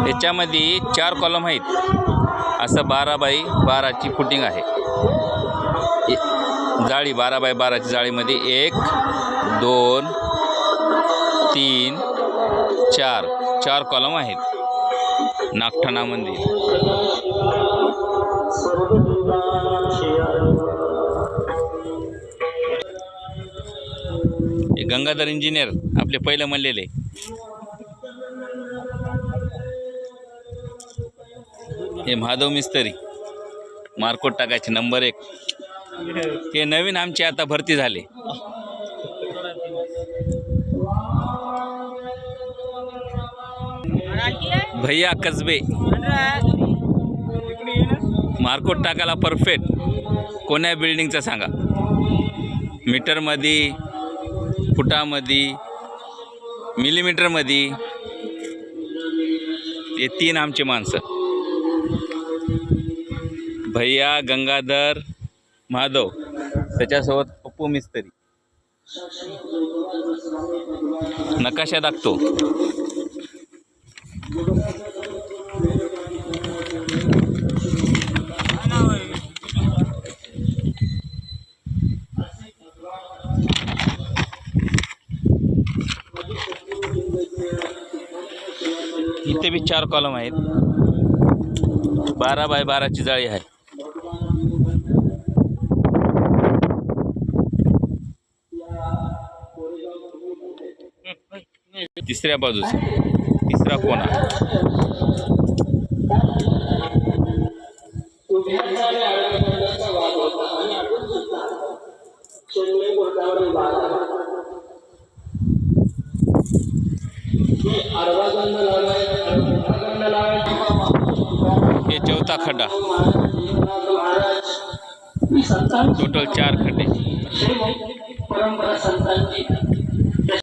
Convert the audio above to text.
याच्यामध्ये 4 कॉलम आहेत. असं 12x12ची फुटिंग आहे. जाळी 12x12ची जाळीमध्ये 1 2 3 4 कॉलम आहेत नागठाणामध्ये. हे गंगाधर इंजिनियर आपले पहिले म्हणलेले. हे महादेव मिस्त्री मार्कोट टाकायचे नंबर 1. हे नवीन आमचे आता भरती झाले. भैया कसबे मार्कोट टाकायला परफेक्ट. कोण्या बिल्डिंगचं सांगा, मीटरमध्ये, फुटामध्ये, मिलीमीटरमध्ये. हे 3 आमचे माणसं, भैया, गंगाधर, माधव, त्याच्यासोबत पप्पू मिस्त्री. नकाशा दाखतो. इथे बी 4 कॉलम आहेत. 12x12ची जाळी आहे. तिसऱ्या बाजूचा तिसरा कोणा. हे 4था खड्डा. टोटल 4 खड्डे.